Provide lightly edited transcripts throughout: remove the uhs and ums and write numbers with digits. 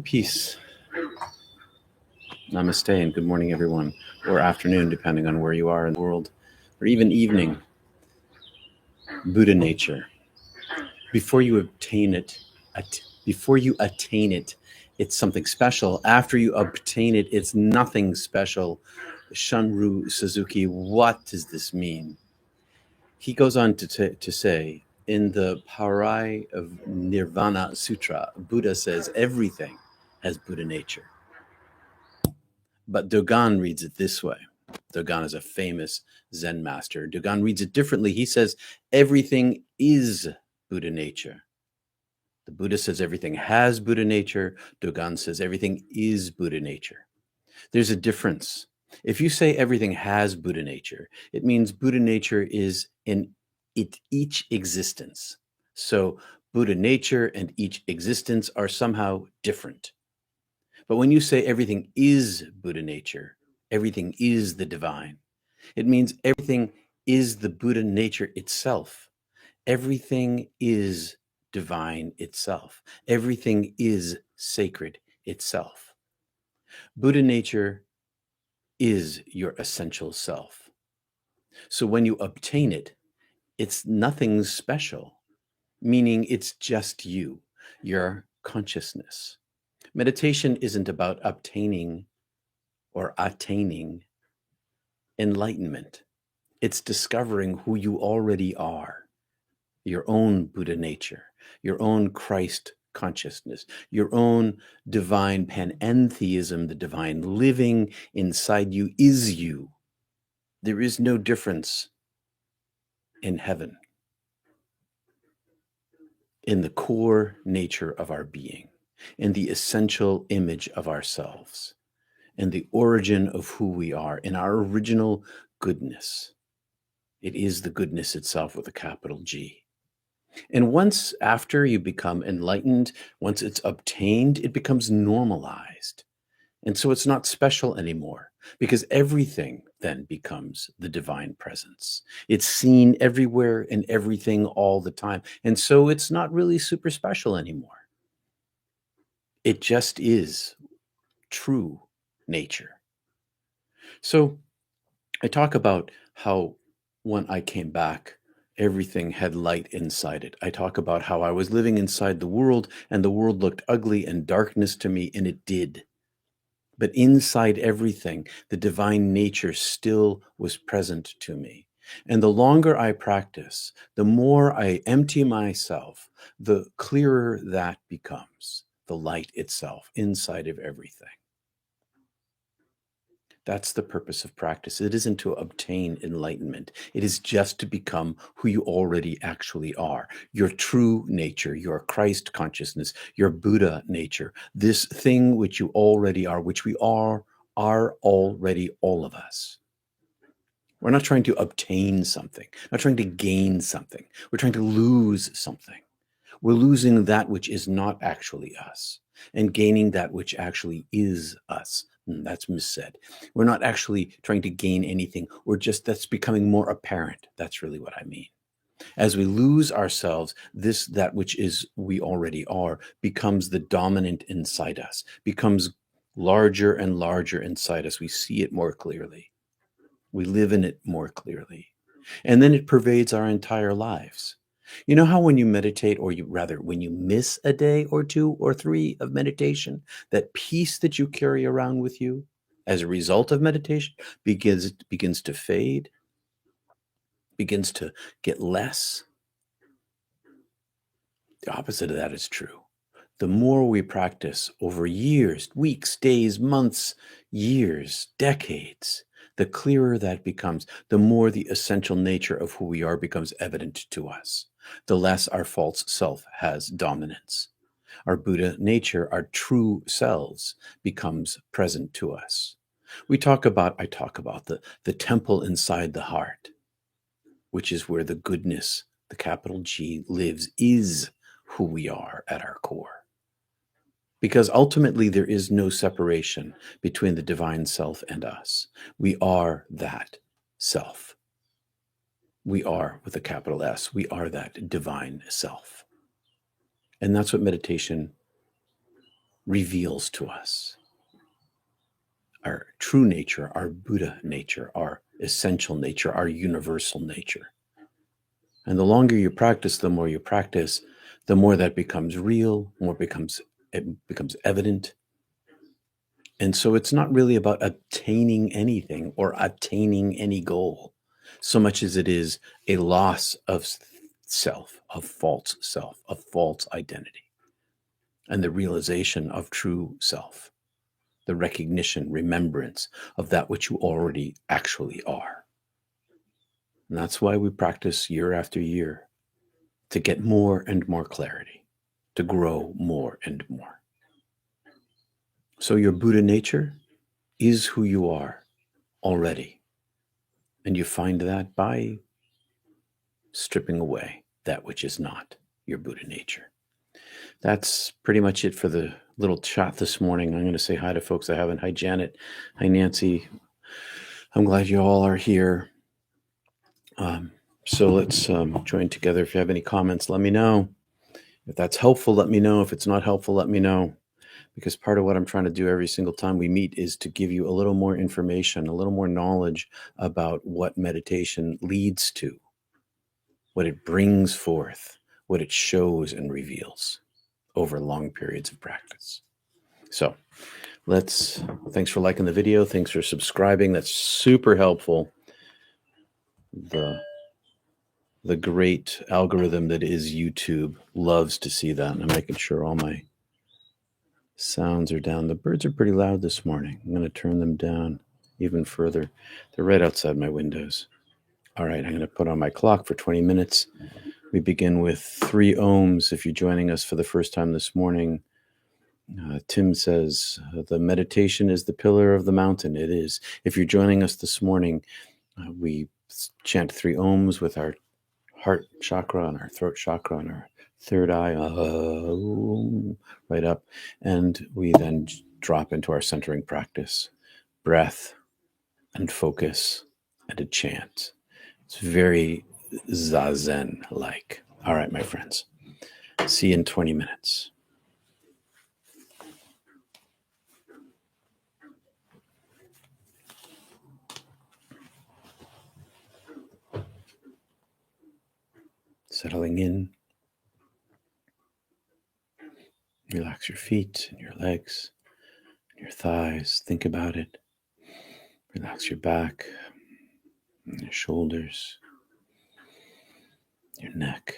Peace. Namaste and good morning, everyone, or afternoon, depending on where you are in the world, or even evening. Buddha nature. Before you attain it, it's something special. After you obtain it, it's nothing special. Shunryu Suzuki, what does this mean? He goes on to say, in the Pari-Nirvana Sutra, Buddha says everything has Buddha nature. But Dogen reads it this way. Dogen is a famous Zen master. Dogen reads it differently. He says everything is Buddha nature. The Buddha says everything has Buddha nature. Dogen says everything is Buddha nature. There's a difference. If you say everything has Buddha nature, it means Buddha nature is in each existence. So Buddha nature and each existence are somehow different. But when you say everything is Buddha nature, everything is the divine, it means everything is the Buddha nature itself. Everything is divine itself. Everything is sacred itself. Buddha nature is your essential self. So when you obtain it, it's nothing special, meaning it's just you, your consciousness. Meditation isn't about obtaining or attaining enlightenment. It's discovering who you already are, your own Buddha nature, your own Christ consciousness, your own divine panentheism, the divine living inside you is you. There is no difference in heaven, in the core nature of our being, in the essential image of ourselves, in the origin of who we are, in our original goodness. It is the goodness itself with a capital G. And once after you become enlightened, once it's obtained, it becomes normalized. And so it's not special anymore, because everything then becomes the divine presence. It's seen everywhere and everything all the time. And so it's not really super special anymore. It just is true nature. So I talk about how when I came back, everything had light inside it. I talk about how I was living inside the world and the world looked ugly and darkness to me, and it did. But inside everything, the divine nature still was present to me. And the longer I practice, the more I empty myself, the clearer that becomes, the light itself inside of everything. That's the purpose of practice. It isn't to obtain enlightenment. It is just to become who you already actually are. Your true nature, your Christ consciousness, your Buddha nature, this thing which you already are, which we are already all of us. We're not trying to obtain something, not trying to gain something. We're trying to lose something. We're losing that which is not actually us and gaining that which actually is us. That's missaid. We're not actually trying to gain anything. That's becoming more apparent. That's really what I mean. As we lose ourselves, that which is we already are becomes the dominant inside us, becomes larger and larger inside us. We see it more clearly. We live in it more clearly. And then it pervades our entire lives. You know how when you meditate, or when you miss a day or 2 or 3 of meditation, that peace that you carry around with you as a result of meditation begins to fade, begins to get less? The opposite of that is true. The more we practice over years, weeks, days, months, years, decades, the clearer that becomes, the more the essential nature of who we are becomes evident to us, the less our false self has dominance. Our Buddha nature, our true selves, becomes present to us. I talk about the temple inside the heart, which is where the goodness, the capital G, lives, is who we are at our core. Because ultimately, there is no separation between the divine self and us. We are that self. We are, with a capital S, we are that divine self. And that's what meditation reveals to us. Our true nature, our Buddha nature, our essential nature, our universal nature. And the longer you practice, the more you practice, the more that becomes real, it becomes evident. And so it's not really about obtaining anything or attaining any goal, so much as it is a loss of self, of false identity, and the realization of true self, the recognition, remembrance of that which you already actually are. And that's why we practice year after year, to get more and more clarity, to grow more and more. So your Buddha nature is who you are already. And you find that by stripping away that which is not your Buddha nature. That's pretty much it for the little chat this morning. I'm going to say hi to folks I haven't. Hi, Janet. Hi, Nancy. I'm glad you all are here. So let's join together. If you have any comments, let me know. If that's helpful, let me know. If it's not helpful, let me know. Because part of what I'm trying to do every single time we meet is to give you a little more information, a little more knowledge about what meditation leads to, what it brings forth, what it shows and reveals over long periods of practice. So thanks for liking the video. Thanks for subscribing. That's super helpful. The great algorithm that is YouTube loves to see that. And I'm making sure all my sounds are down. The birds are pretty loud this morning. I'm going to turn them down even further. They're right outside my windows. All right, I'm going to put on my clock for 20 minutes. We begin with 3 ohms. If you're joining us for the first time this morning, Tim says, the meditation is the pillar of the mountain. It is. If you're joining us this morning, we chant 3 ohms with our heart chakra and our throat chakra and our third eye, right up. And we then drop into our centering practice, breath and focus and a chant. It's very Zazen-like. All right, my friends. See you in 20 minutes. Settling in. Relax your feet and your legs and your thighs. Think about it. Relax your back and your shoulders, your neck.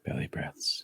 Belly breaths.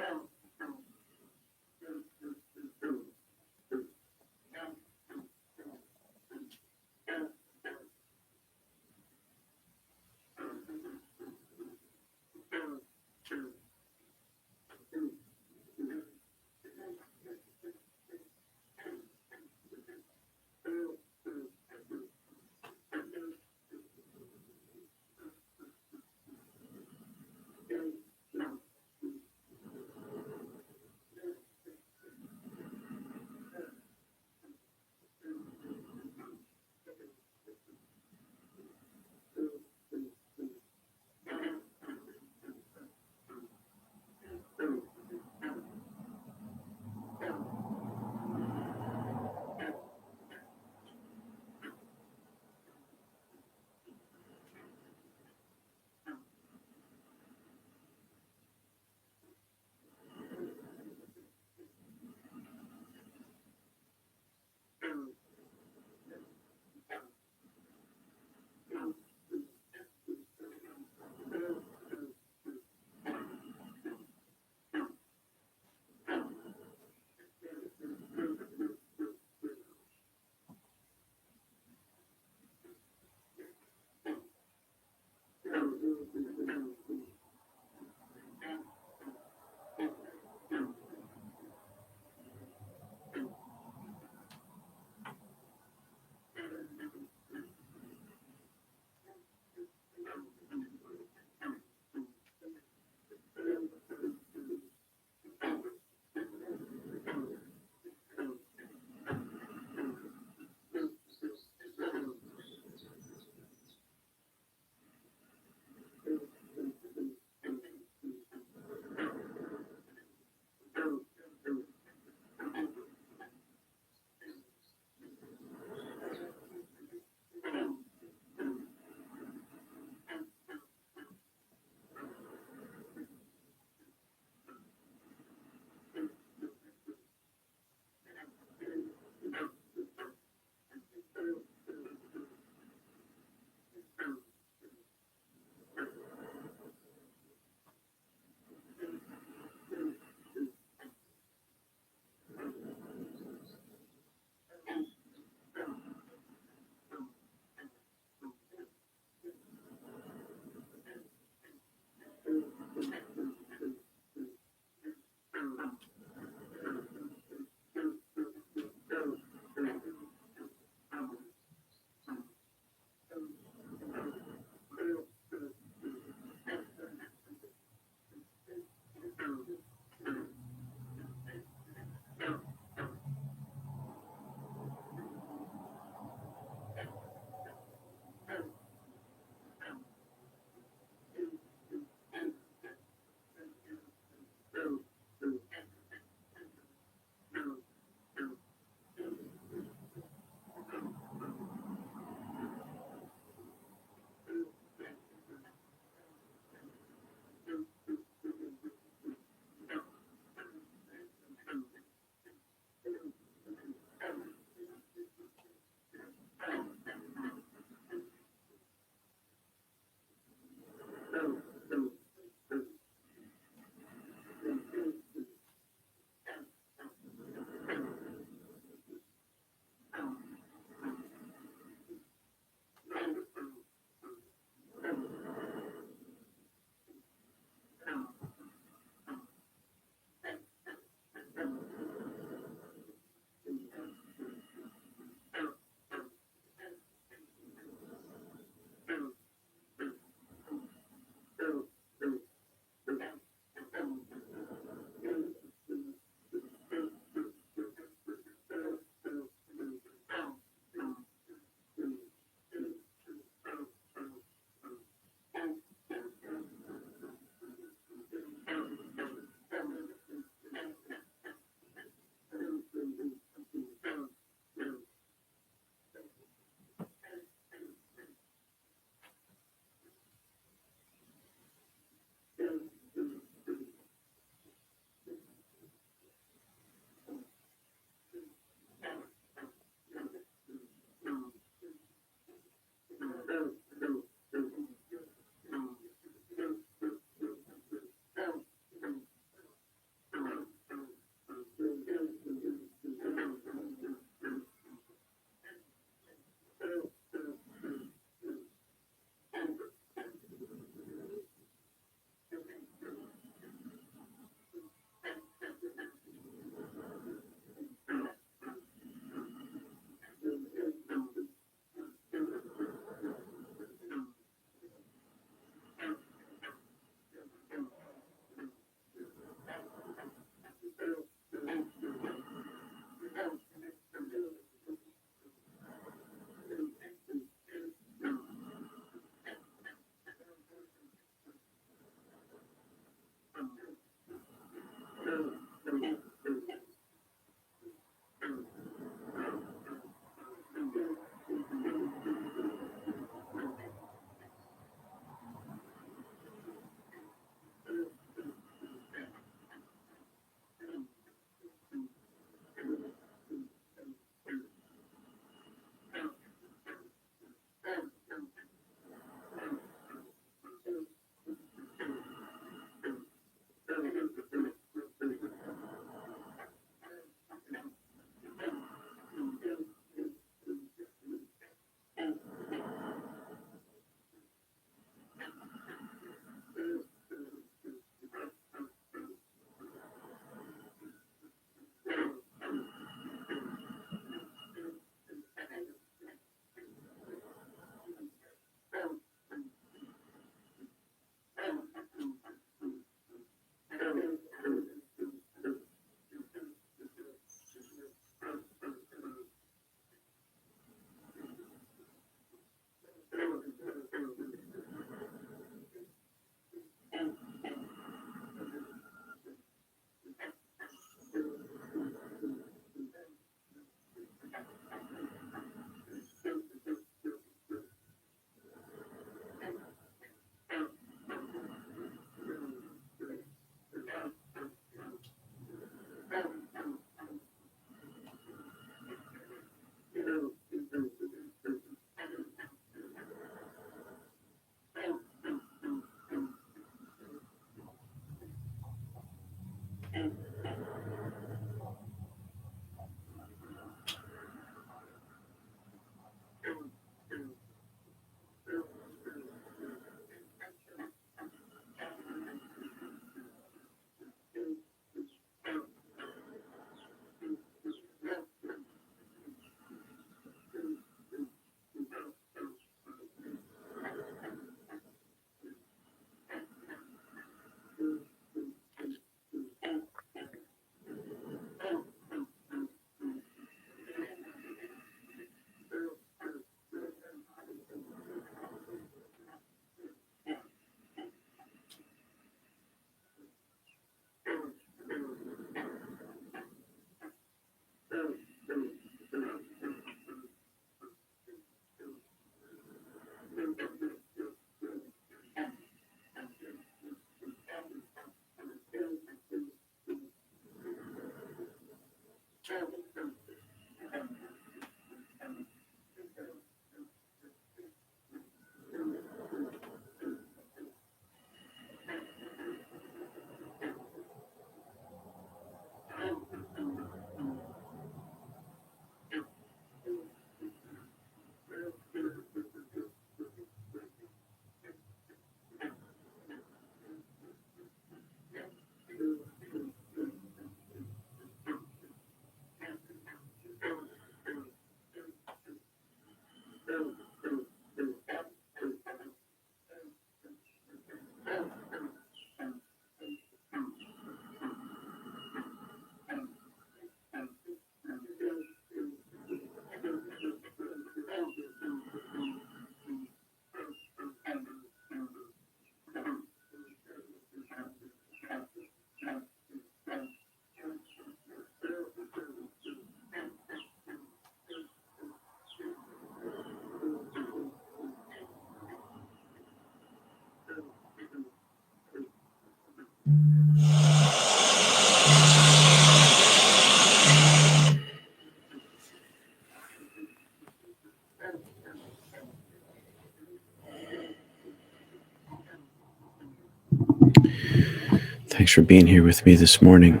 Thanks for being here with me this morning.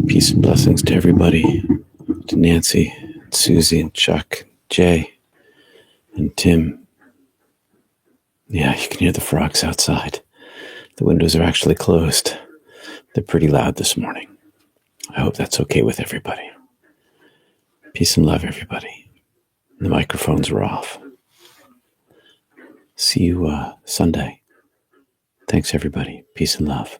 Peace and blessings to everybody, to Nancy, Susie, and Chuck, Jay, and Tim. Yeah, you can hear the frogs outside. The windows are actually closed. They're pretty loud this morning. I hope that's okay with everybody. Peace and love, everybody. The microphones are off. See you Sunday. Thanks, everybody. Peace and love.